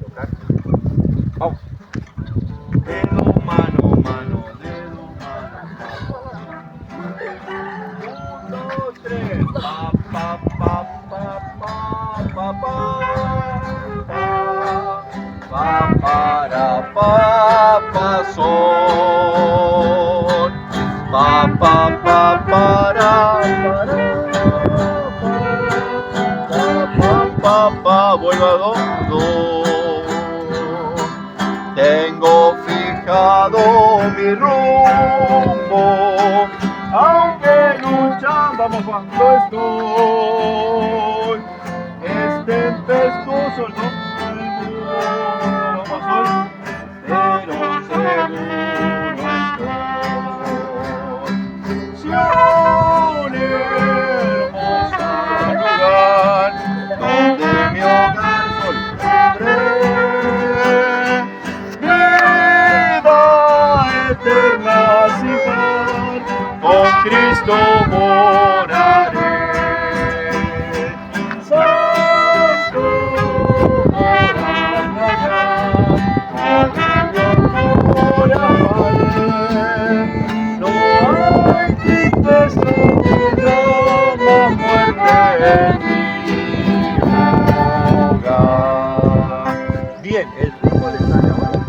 Tocar. Vamos. Dedo, mano, mano, dedo, mano. 1, 2, 3. Pa, pa, pa, pa, pa, pa, pa. Pa, para, pa, sol. Pa, pa, pa, para, pa, vuelvo a do. Tengo fijado mi rumbo, aunque luchando, vamos cuando estoy. Es tempestuoso el nombre del mundo, vamos sol, pero seguro estoy. Sion, hermoso lugar, donde mi hogar sol eterna sin par, con Cristo moraré. Santo morará allá, no hay tristeza ni drama, muerte en mi hogar. Bien, el ritmo de San Juan.